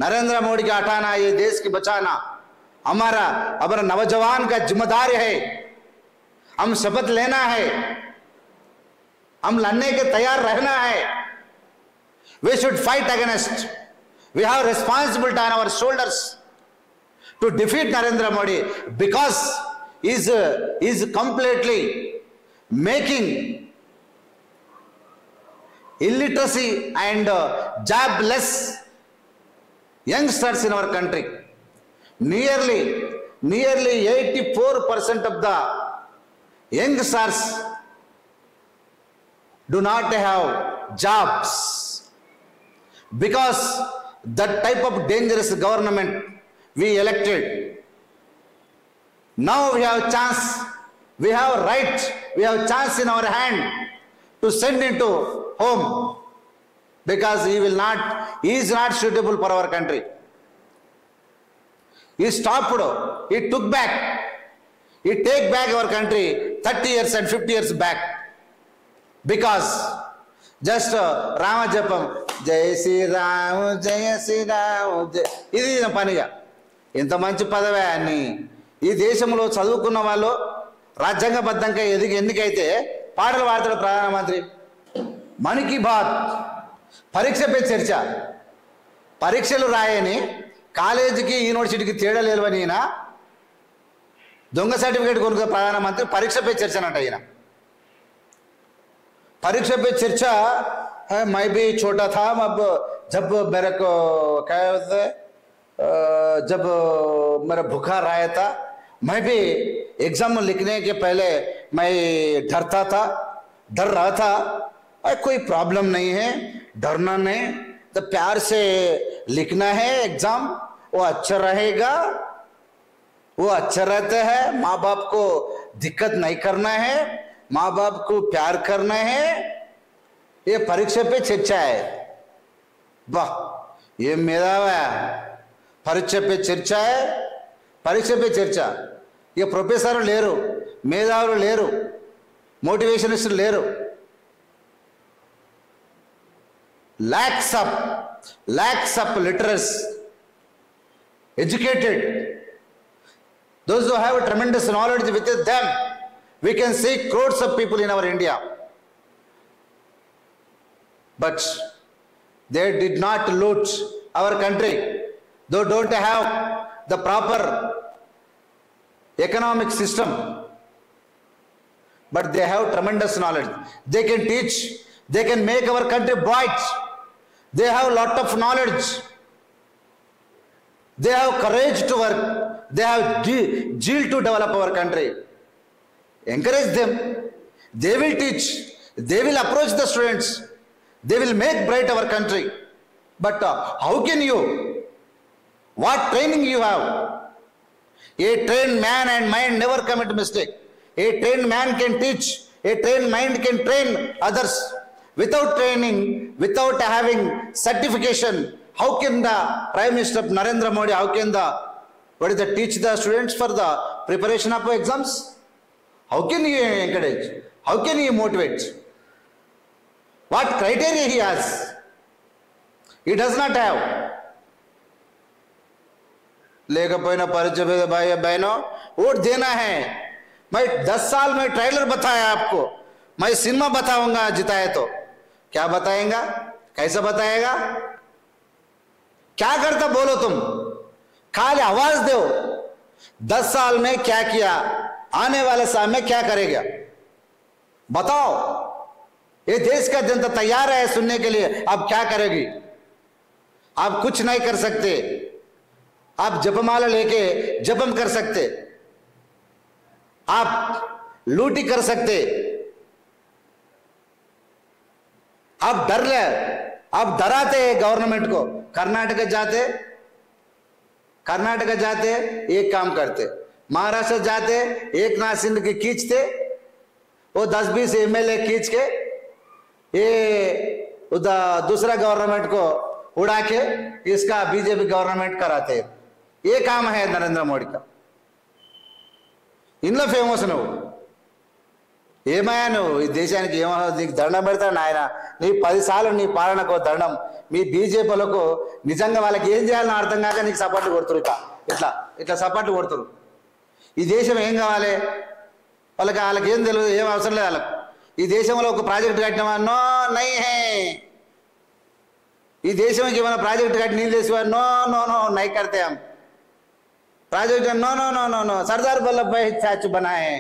नरेंद्र मोदी का हटाना, ये देश की बचाना हमारा नौजवान का जिम्मेदारी है। हम शपथ लेना है, हम लड़ने के तैयार रहना है। We should fight against. We have responsibility on our shoulders to defeat Narendra Modi because he is completely making illiteracy and jobless youngsters in our country. Nearly 84% of the youngsters do not have jobs because that type of dangerous government we elected. Now we have chance, we have right, we have chance in our hand to send into home because he is not suitable for our country. He stopped, he took back, he take back our country 30 years and 50 years back because just Rama Japam, Jai Sri Ram, Jai Sri Ram, ఇది పనిగా ఇంత మంచి పదవే అని ఈ దేశంలో చదువుకున్న వాళ్ళు రాజ్యాంగబద్ధంగా ఎన్నికైతే పాటలు పాడతాడు ప్రధానమంత్రి. మన్ కీ బాత్ పరీక్షపై చర్చ, పరీక్షలు రాయని కాలేజీకి యూనివర్సిటీకి తేడా లేవని ఈయన దొంగ సర్టిఫికేట్ కొనుక్కున్న ప్రధానమంత్రి పరీక్షపై చర్చ అన్నట్టు. ఈయన परीक्षा पे चर्चा है, मैं भी छोटा था जब मेरे को क्या होता है, जब मेरा बुखार आया था मैं भी एग्जाम लिखने के पहले मैं डर रहा था। कोई प्रॉब्लम नहीं है, डरना नहीं, तो प्यार से लिखना है एग्जाम, वो अच्छा रहेगा, वो अच्छा रहता है। माँ बाप को दिक्कत नहीं करना है, माँ बाप को प्यार करना है। ये परीक्षा पे चर्चा है, वाह ये मेधावी है। परीक्षा पे चर्चा है, परीक्षा पे चर्चा। ये प्रोफेसर लेरू, मेधावी Leru, मोटिवेशनिस्ट Leru. lakhs of literate, educated, those who have tremendous knowledge with them. We can see crores of people in our India, but they did not loot our country. They don't have the proper economic system, but they have tremendous knowledge. They can teach, they can make our country bright. They have a lot of knowledge. They have courage to work. They have zeal to develop our country. Encourage them. They will teach, they will approach the students, they will make bright our country. But how can you, what training you have? A trained man and mind never commit mistake. A trained man can teach, a trained mind can train others. Without training, without having certification, how can the Prime Minister Narendra Modi, how can teach the students for the preparation of exams? How can you encourage? How can you motivate? What criteria he has? He does not have. लेकर परिचय भाई बहनों, vote देना है। मैं 10 साल में trailer बताया आपको, मैं सिनेमा बताऊंगा जिताए तो। क्या बताएगा, कैसा बताएगा, क्या करता बोलो तुम, खाली आवाज दो। 10 साल में क्या किया, आने वाले साल में क्या करेगा बताओ। ये देश का जनता तैयार है सुनने के लिए, आप क्या करेगी? आप कुछ नहीं कर सकते। आप जपमाला लेके जपम कर सकते, आप लूटी कर सकते, आप आप डराते गवर्नमेंट को। कर्नाटक जाते एक काम करते, महाराष्ट्र जाते एक नाथ सिंह की खींचते, वो 10-20 MLA खींच के ये दूसरा गवर्नमेंट को उड़ा के इसका बीजेपी गवर्नमेंट कराते। ये काम है नरेंद्र मोदी का। इनलो फेमस ఏమయ్యా నువ్వు ఈ దేశానికి ఏమన్నా నీకు దండం పెడతాడు ఆయన. నీ 10 సార్లు నీ పాలనకు దండం. మీ బీజేపీలకు నిజంగా వాళ్ళకి ఏం చేయాలని అర్థం కాక నీకు సపోర్ట్లు కొడుతురు. ఇట్లా ఇట్లా సపోర్ట్లు కొడుతురు. ఈ దేశం ఏం కావాలి వాళ్ళకి ఏం తెలియదు, ఏం అవసరం లేదు వాళ్ళకు. ఈ దేశంలో ఒక ప్రాజెక్టు కట్టినవా? నో నై హే. ఈ దేశంకి ఏమైనా ప్రాజెక్టు కట్టి నీళ్ళు వేసేవా? నో నో నో నై కడితే project no no no no no Sardar Vallabhbhai statue बनाए.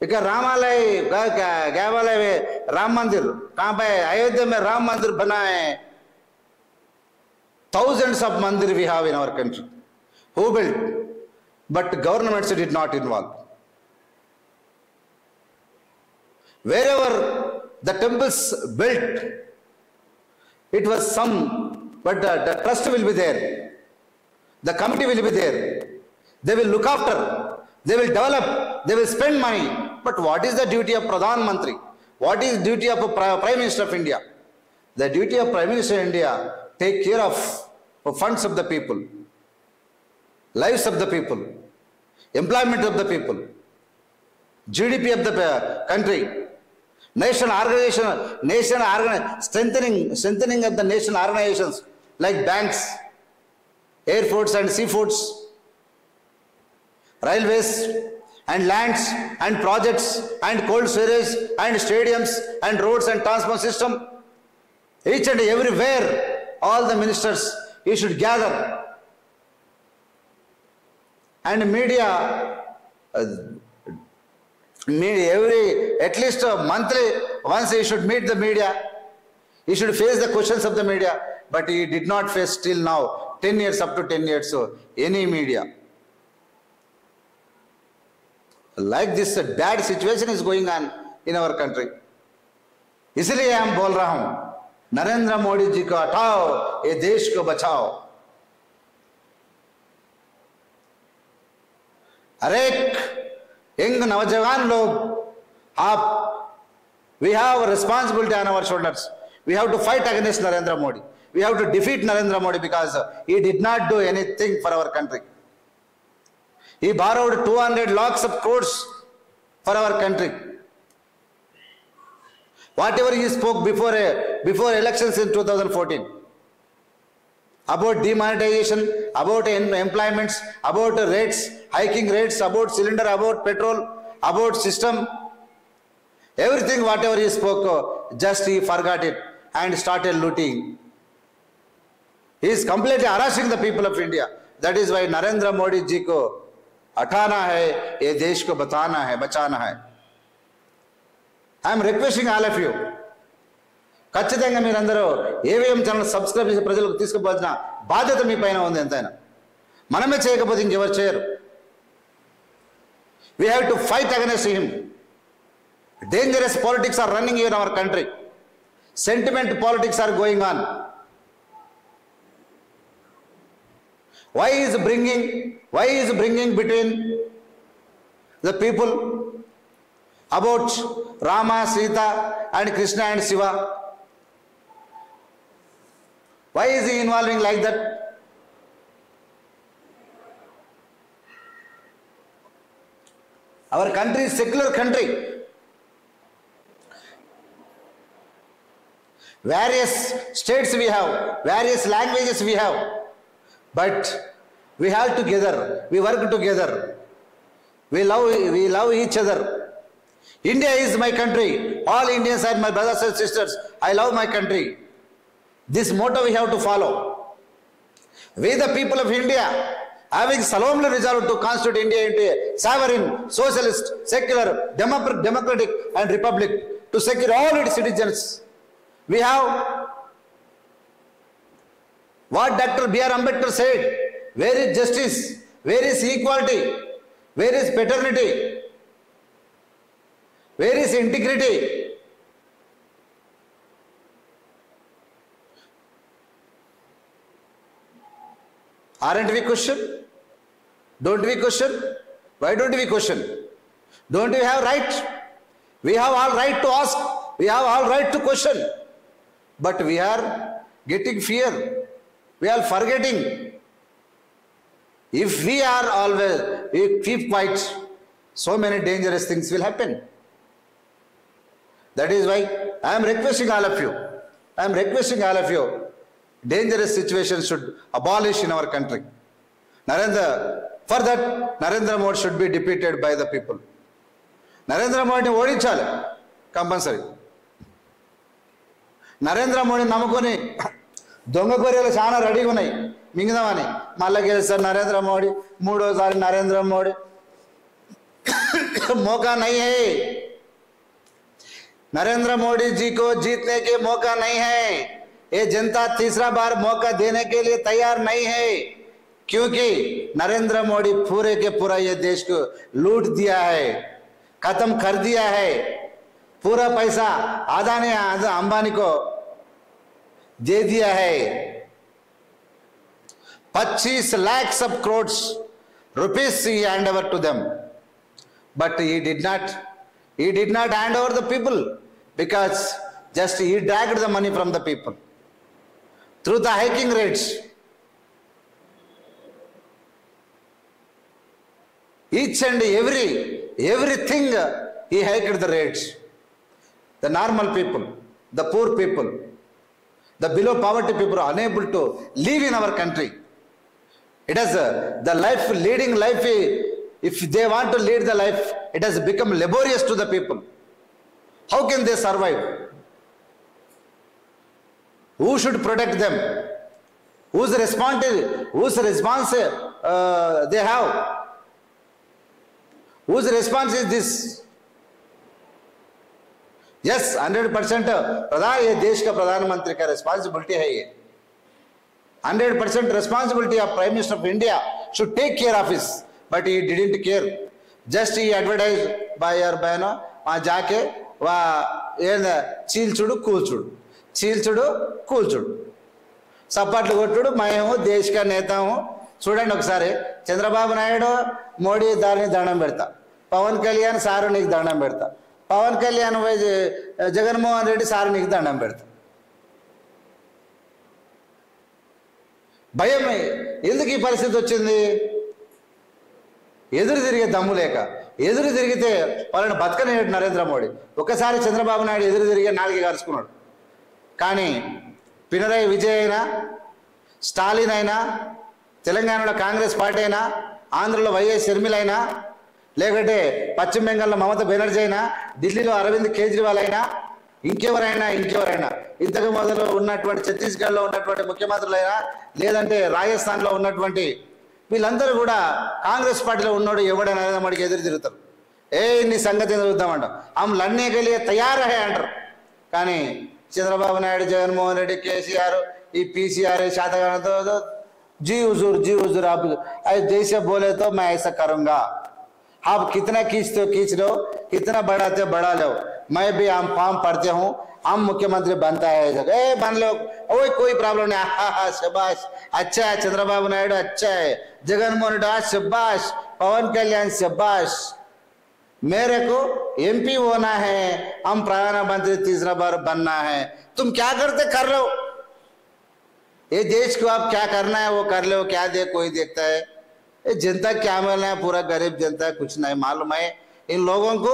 इक रामालय क्या वाला राम मंदिर कहाँ पे? अयोध्या में राम मंदिर बनाए. Thousands of mandir we have in our country. Who built? But governments did not involve. Wherever the temples built, it was some, but the trust will be there. The committee will be there. They will look after. They will develop. They will spend money. But what is the duty of Pradhan Mantri? What is the duty of a Prime Minister of India? The duty of Prime Minister of India, take care of funds of the people, lives of the people, employment of the people, GDP of the country, strengthening of the national organizations like banks, airports and seaports, railways and lands and projects and cold storage and stadiums and roads and transport system. Each and everywhere, all the ministers, you should gather. And media, at least monthly, once you should meet the media. You should face the questions of the media. But he did not face till now, 10 years, up to 10 years, so any media. Like this bad situation is going on in our country. इसलिए हम बोल रहा हूं, नरेंद्र मोदी जी को हटाओ, ये देश को बचाओ. हर एक यंग नौजवान लोग, आप, we have a responsibility on our shoulders. We have to fight against Narendra Modi. We have to defeat Narendra Modi because he did not do anything for our country. He borrowed 200 lakhs of crores for our country. Whatever he spoke before elections in 2014 about demonetization, about employments, about rates, hiking rates, about cylinder, about petrol, about system, everything whatever he spoke, just he forgot it and started looting. He is completely harassing the people of India. That is why Narendra Modi ji ko हटाना है, ये देश को बचाना है. I am requesting all of you, ఖచ్చితంగా మీరందరూ AVM channel subscribe చేసి ప్రజలకు తీసుకుపోవాల్సిన బాధ్యత మీ పైన ఉంది. ఎంతైనా మనమే చేయకపోతే ఇంకెవరు చేయరు. We have to fight against him. Dangerous politics are running in our country. Sentiment politics are going on. Why is bringing between the people about Rama, Sita and Krishna and Shiva? Why is he involving like that? Our country is a secular country. Various states we have, various languages we have. But we have together, we work together, we love each other. India is my country. All Indians are my brothers and sisters. I love my country. This motto we have to follow. We the people of India, having solemnly resolved to constitute India into a sovereign, socialist, secular, democratic and republic to secure all its citizens. We have what Dr. B.R. Ambedkar said, where is justice, where is equality, where is paternity, where is integrity? Aren't we question? Don't we question? Why don't we question? Don't we have right? We have all right to ask. We have all right to question. But we are getting fear. We are forgetting. If we are always, we keep quiet, so many dangerous things will happen. That is why I am requesting all of you, dangerous situations should abolish in our country. For that, Narendra Modi should be defeated by the people. Narendra Modi ఓడించాలి compulsory. Narendra Modi నమ్ముకొని దొంగ కొరియలు చాలా రెడీగా ఉన్నాయి మింగదామని. మళ్ళీ గెలుస్తారు నరేంద్ర మోడీ, మూడోసారి నరేంద్ర మోడీ. मौका नहीं है, नरेंद्र मोदी जी को जीतने के मौका नहीं है. ये जनता तीसरा बार मौका देने के लिए तैयार नहीं है, क्योंकि नरेंद्र मोदी पूरे के पूरा ये देश को लूट दिया है, खत्म कर दिया है. पूरा पैसा अदानी अंबानी को दे दिया है. 25 lakhs of crores rupees he hand over to them, but he did not hand over the people, because just he dragged the money from the people through the hiking rates. Each and everything he hiked the rates. The normal people, the poor people, the below poverty people are unable to live in our country. It has leading life. If they want to lead the life, it has become laborious to the people. How can they survive? Who should protect them? Whose response they have? Whose response is this? Yes, 100% ये देश का प्रधानमंत्री का responsibility है. ये 100% responsibility of Prime Minister of India should take care of this, but he didn't care. Just he advertised by your bano वहाँ जाके वहाँ ये चीलचुड़ू కూల్చుడు సపాట్లు కొట్టుడు. मैं हूँ देश का नेता हूँ. చూడండి ఒకసారి చంద్రబాబు నాయుడు మోడీ దారిని దండం పెడతా, పవన్ కళ్యాణ్ సారు నీకు దండం పెడతా, పవన్ కళ్యాణ్ జగన్మోహన్ రెడ్డి సారు నీకు దండం పెడతా. భయం ఎందుకు ఈ పరిస్థితి వచ్చింది? ఎదురు తిరిగే దమ్ము లేక. ఎదురు తిరిగితే వాళ్ళని బతకనేడు నరేంద్ర మోడీ. ఒకసారి చంద్రబాబు నాయుడు ఎదురు తిరిగే నాలుగే కాల్చుకున్నాడు. కానీ పినరయి విజయ్ అయినా, స్టాలిన్ అయినా, తెలంగాణలో కాంగ్రెస్ పార్టీ అయినా, ఆంధ్రలో వైఎస్ షర్మిల అయినా, లేకపోతే పశ్చిమ బెంగాల్లో మమతా బెనర్జీ అయినా, ఢిల్లీలో అరవింద్ కేజ్రీవాల్ అయినా, ఇంకెవరైనా ఇంతకు మొదలు ఉన్నటువంటి ఛత్తీస్గఢ్లో ఉన్నటువంటి ముఖ్యమంత్రులైనా, లేదంటే రాజస్థాన్లో ఉన్నటువంటి వీళ్ళందరూ కూడా కాంగ్రెస్ పార్టీలో ఉన్నోడు ఎవడైనా నరేంద్ర మోడీకి ఎదురు తిరుగుతారు. నీ సంగతి చూద్దామంటాం, హమ్ లడ్నే కే లియే తయార్ హై అంటారు. కానీ చంద్రబాబు నాయుడు, జగన్మోహన్ రెడ్డి, కేసీఆర్, ఈ पीसीआर शातगान तो जी हुजूर आप जैसे बोले तो मैं ऐसा करूंगा. आप कितना खींचते हो खींच लो, कितना बढ़ाते हो बढ़ा लो. मैं भी हम फॉर्म पढ़ते हूँ, हम मुख्यमंत्री बनता है बन लो, कोई प्रॉब्लम नहीं. शाबाश, अच्छा है चंद्रबाबू नायडू, अच्छा है जगनमोहन रेड्डी, शाबाश पवन कल्याण, शाबाश. मेरे को एमपी होना है, हम प्रधानमंत्री तीसरा बार बनना है. तुम क्या करते कर लो, ये देश को आप क्या करना है वो कर लो, क्या दे कोई देखता है. ये जनता क्या मिलना है, पूरा गरीब जनता कुछ नहीं मालूम है इन लोगों को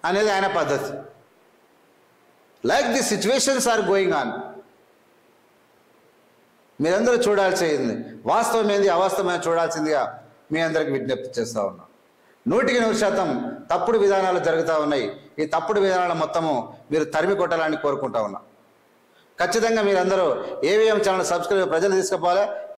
అనేది ఆయన పద్ధతి. Like the situations are going on. మీరందరూ చూడాల్సింది వాస్తవం ఏంది అవాస్తవమైన చూడాల్సిందిగా మీ అందరికి విజ్ఞప్తి చేస్తూ ఉన్నాం. 100% తప్పుడు విధానాలు జరుగుతూ ఉన్నాయి. ఈ తప్పుడు విధానాల మొత్తము మీరు తరిమి కొట్టాలని కోరుకుంటా ఉన్నాం. ఖచ్చితంగా మీరందరూ ఏవిఎం ఛానల్ సబ్స్క్రైబ్ ప్రజలు తీసుకుపోవాలి.